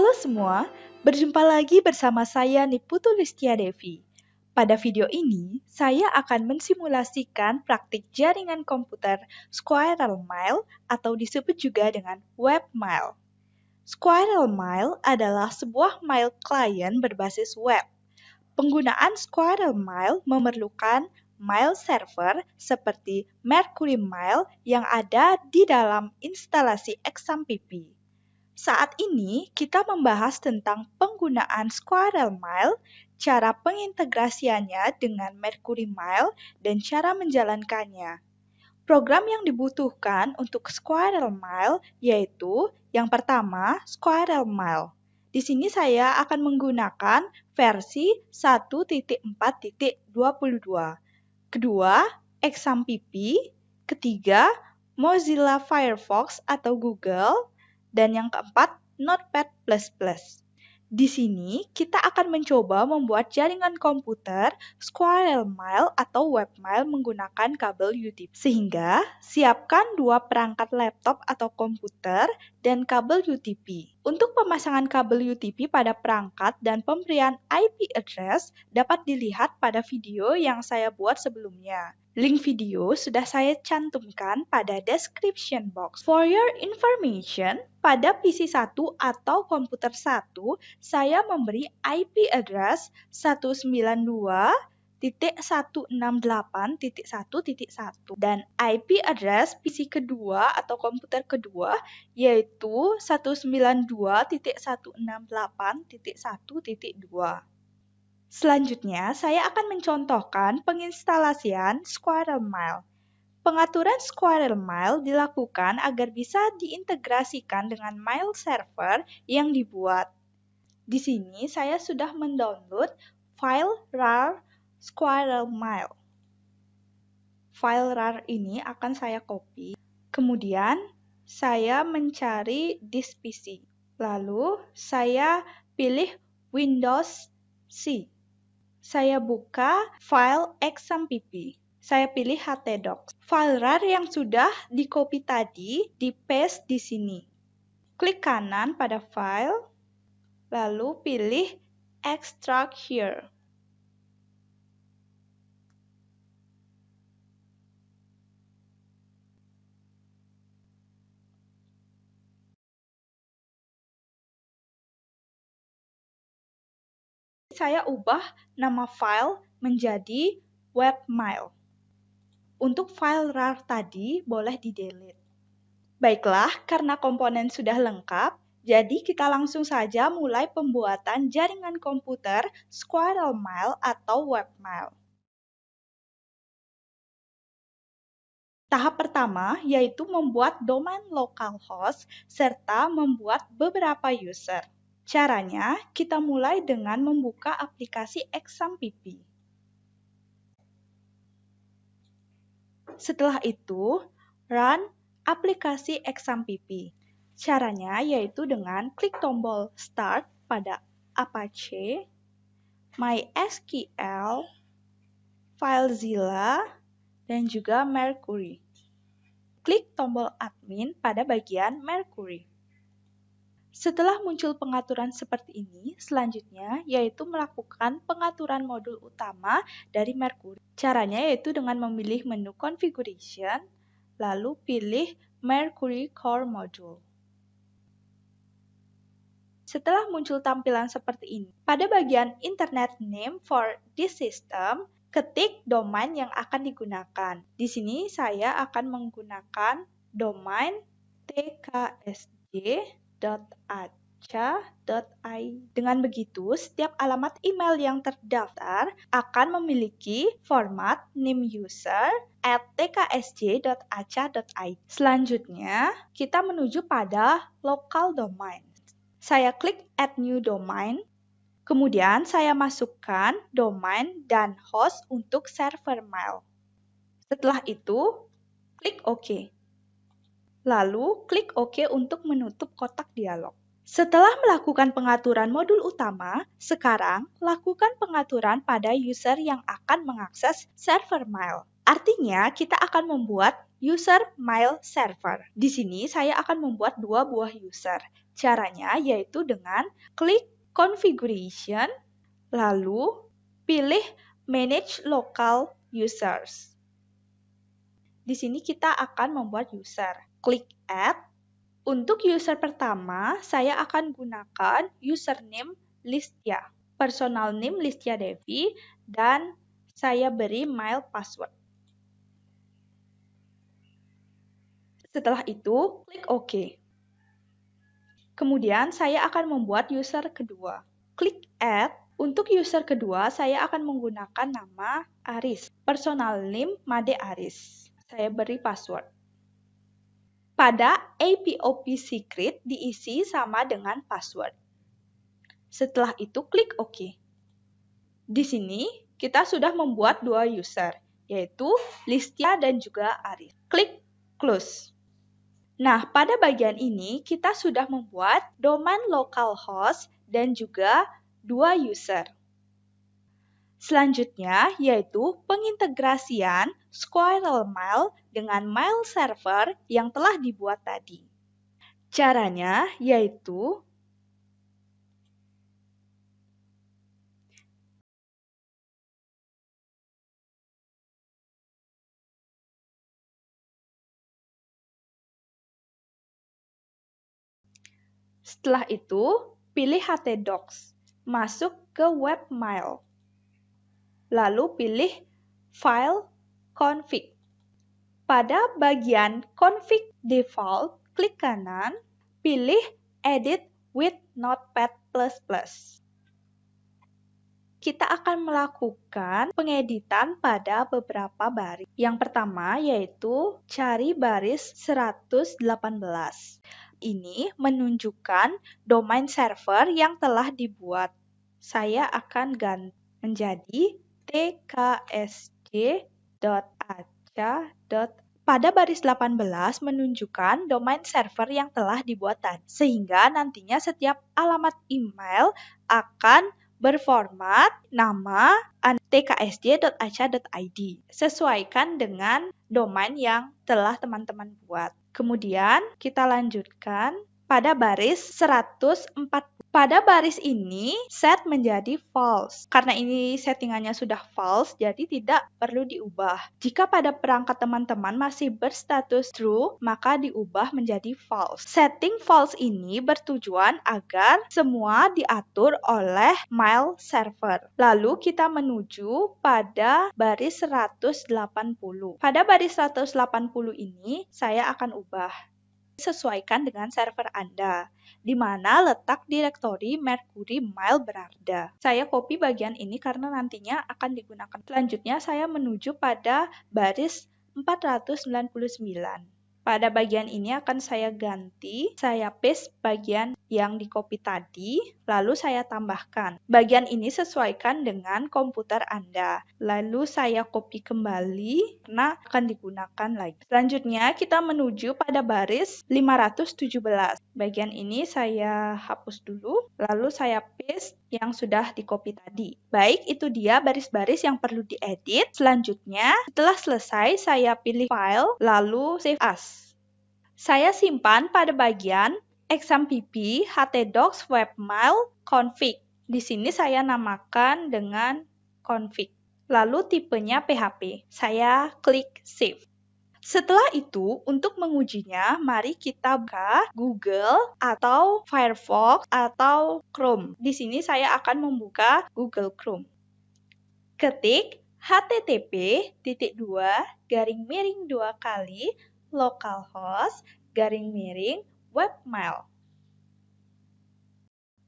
Halo semua, berjumpa lagi bersama saya Niputu Listia Devi. Pada video ini, saya akan mensimulasikan praktik jaringan komputer Squirrel Mail atau disebut juga dengan webmail. Squirrel Mail adalah sebuah mail client berbasis web. Penggunaan Squirrel Mail memerlukan mail server seperti Mercury Mail yang ada di dalam instalasi XAMPP. Saat ini, kita membahas tentang penggunaan Squirrel Mail, cara pengintegrasiannya dengan Mercury Mail, dan cara menjalankannya. Program yang dibutuhkan untuk Squirrel Mail yaitu yang pertama, Squirrel Mail. Di sini saya akan menggunakan versi 1.4.22. Kedua, XAMPP. Ketiga, Mozilla Firefox atau Google. Dan yang keempat, Notepad++. Di sini, kita akan mencoba membuat jaringan komputer Squirrel Mail atau webmail menggunakan kabel UTP. Sehingga, siapkan dua perangkat laptop atau komputer dan kabel UTP. Untuk pemasangan kabel UTP pada perangkat dan pemberian IP address dapat dilihat pada video yang saya buat sebelumnya. Link video sudah saya cantumkan pada description box. For your information, pada PC 1 atau komputer 1, saya memberi IP address 192.168.1.1 dan IP address PC kedua atau komputer kedua yaitu 192.168.1.2. Selanjutnya, saya akan mencontohkan penginstalasian Squirrel Mail. Pengaturan Squirrel Mail dilakukan agar bisa diintegrasikan dengan mail server yang dibuat. Di sini saya sudah mendownload file rar Squirrel Mail. File rar ini akan saya copy. Kemudian, saya mencari disk PC. Lalu, saya pilih Windows C. Saya buka file XAMPP. Saya pilih htdocs. File rar yang sudah di-copy tadi di-paste di sini. Klik kanan pada file, lalu pilih Extract Here. Saya ubah nama file menjadi webmail. Untuk file rar tadi boleh di-delete. Baiklah, karena komponen sudah lengkap, jadi kita langsung saja mulai pembuatan jaringan komputer Squirrel Mail atau webmail. Tahap pertama yaitu membuat domain localhost serta membuat beberapa user. Caranya, kita mulai dengan membuka aplikasi XAMPP. Setelah itu, run aplikasi XAMPP. Caranya yaitu dengan klik tombol Start pada Apache, MySQL, FileZilla, dan juga Mercury. Klik tombol Admin pada bagian Mercury. Setelah muncul pengaturan seperti ini, selanjutnya yaitu melakukan pengaturan modul utama dari Mercury. Caranya yaitu dengan memilih menu Configuration, lalu pilih Mercury Core Module. Setelah muncul tampilan seperti ini, pada bagian Internet Name for this system, ketik domain yang akan digunakan. Di sini saya akan menggunakan domain tksj.aca.id. Dengan begitu, setiap alamat email yang terdaftar akan memiliki format name user @tksj.aca.id. Selanjutnya, kita menuju pada local domain. Saya klik Add New Domain. Kemudian saya masukkan domain dan host untuk server mail. Setelah itu, klik OK. Lalu, klik OK untuk menutup kotak dialog. Setelah melakukan pengaturan modul utama, sekarang lakukan pengaturan pada user yang akan mengakses server mail. Artinya, kita akan membuat user mail server. Di sini saya akan membuat dua buah user. Caranya yaitu dengan klik configuration, lalu pilih manage local users. Di sini kita akan membuat user. Klik add. Untuk user pertama, saya akan gunakan username Listia, personal name Listia Devi, dan saya beri mail password. Setelah itu, klik OK. Kemudian, saya akan membuat user kedua. Klik Add. Untuk user kedua, saya akan menggunakan nama Aris, personal name Made Aris. Saya beri password. Pada APOP secret diisi sama dengan password. Setelah itu, klik OK. Di sini, kita sudah membuat dua user, yaitu Listia dan juga Aris. Klik Close. Nah, pada bagian ini, kita sudah membuat domain localhost dan juga dua user. Selanjutnya, yaitu pengintegrasian Squirrel Mail dengan mail server yang telah dibuat tadi. Caranya yaitu setelah itu, pilih htdocs, masuk ke webmail. Lalu pilih File Config. Pada bagian Config Default, klik kanan, pilih Edit with Notepad++. Kita akan melakukan pengeditan pada beberapa baris. Yang pertama yaitu cari baris 118. Ini menunjukkan domain server yang telah dibuat. Saya akan ganti menjadi tksd.aca. Pada baris 18 menunjukkan domain server yang telah dibuat tadi, sehingga nantinya setiap alamat email akan berformat nama tksd.aca.id. Sesuaikan dengan domain yang telah teman-teman buat. Kemudian kita lanjutkan pada baris 140. Pada baris ini, set menjadi false. Karena ini settingannya sudah false, jadi tidak perlu diubah. Jika pada perangkat teman-teman masih berstatus true, maka diubah menjadi false. Setting false ini bertujuan agar semua diatur oleh mail server. Lalu kita menuju pada baris 180. Pada baris 180 ini, saya akan ubah. Sesuaikan dengan server Anda, di mana letak direktori Mercury Mail berada. Saya copy bagian ini karena nantinya akan digunakan. Selanjutnya saya menuju pada baris 499. Pada bagian ini akan saya ganti, saya paste bagian yang di copy tadi, lalu saya tambahkan. Bagian ini sesuaikan dengan komputer Anda. Lalu saya copy kembali, karena akan digunakan lagi. Selanjutnya kita menuju pada baris 517. Bagian ini saya hapus dulu, lalu saya paste yang sudah di copy tadi. Baik, itu dia baris-baris yang perlu diedit. Selanjutnya, setelah selesai, saya pilih file, lalu save as. Saya simpan pada bagian exampp htdocs webmail config. Di sini saya namakan dengan config. Lalu tipenya PHP. Saya klik save. Setelah itu, untuk mengujinya, mari kita buka Google atau Firefox atau Chrome. Di sini saya akan membuka Google Chrome. Ketik http://localhost/webmail.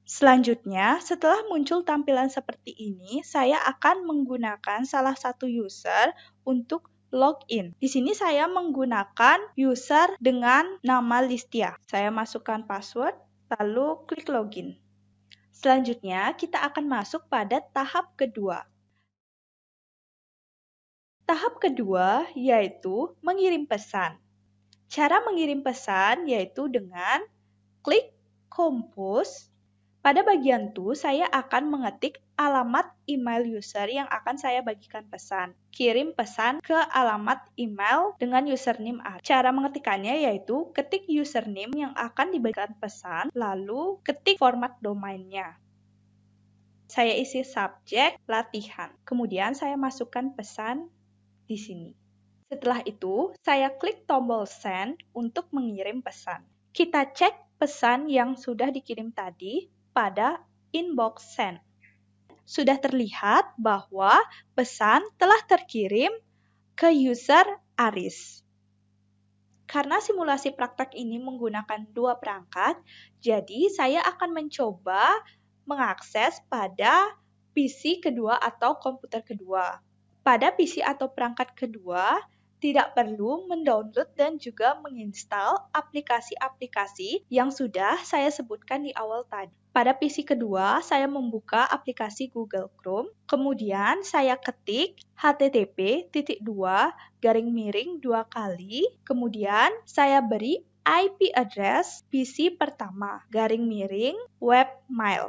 Selanjutnya, setelah muncul tampilan seperti ini, saya akan menggunakan salah satu user untuk login. Di sini saya menggunakan user dengan nama Listia. Saya masukkan password, lalu klik login. Selanjutnya, kita akan masuk pada tahap kedua. Tahap kedua yaitu mengirim pesan. Cara mengirim pesan yaitu dengan klik compose. Pada bagian to, saya akan mengetik alamat email user yang akan saya bagikan pesan. Kirim pesan ke alamat email dengan username Aris. Cara mengetikkannya yaitu ketik username yang akan dibagikan pesan, lalu ketik format domainnya. Saya isi subjek latihan. Kemudian saya masukkan pesan di sini. Setelah itu, saya klik tombol send untuk mengirim pesan. Kita cek pesan yang sudah dikirim tadi pada inbox send. Sudah terlihat bahwa pesan telah terkirim ke user Aris. Karena simulasi praktek ini menggunakan dua perangkat, jadi saya akan mencoba mengakses pada PC kedua atau komputer kedua. Pada PC atau perangkat kedua, tidak perlu mendownload dan juga menginstal aplikasi-aplikasi yang sudah saya sebutkan di awal tadi. Pada PC kedua, saya membuka aplikasi Google Chrome, kemudian saya ketik http://2 kali, kemudian saya beri IP address PC pertama, _webmail.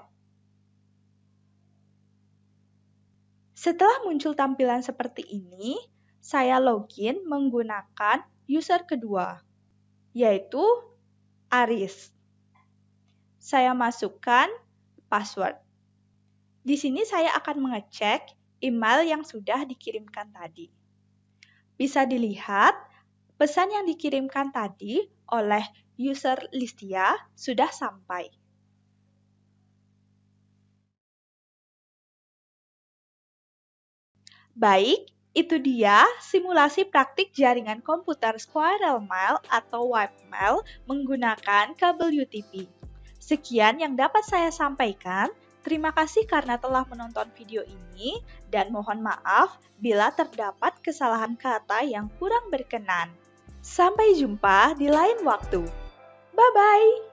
Setelah muncul tampilan seperti ini, saya login menggunakan user kedua, yaitu Aris. Saya masukkan password. Di sini saya akan mengecek email yang sudah dikirimkan tadi. Bisa dilihat, pesan yang dikirimkan tadi oleh user Listia sudah sampai. Baik, itu dia simulasi praktik jaringan komputer Squirrel Mail atau Webmail menggunakan kabel UTP. Sekian yang dapat saya sampaikan. Terima kasih karena telah menonton video ini dan mohon maaf bila terdapat kesalahan kata yang kurang berkenan. Sampai jumpa di lain waktu. Bye-bye!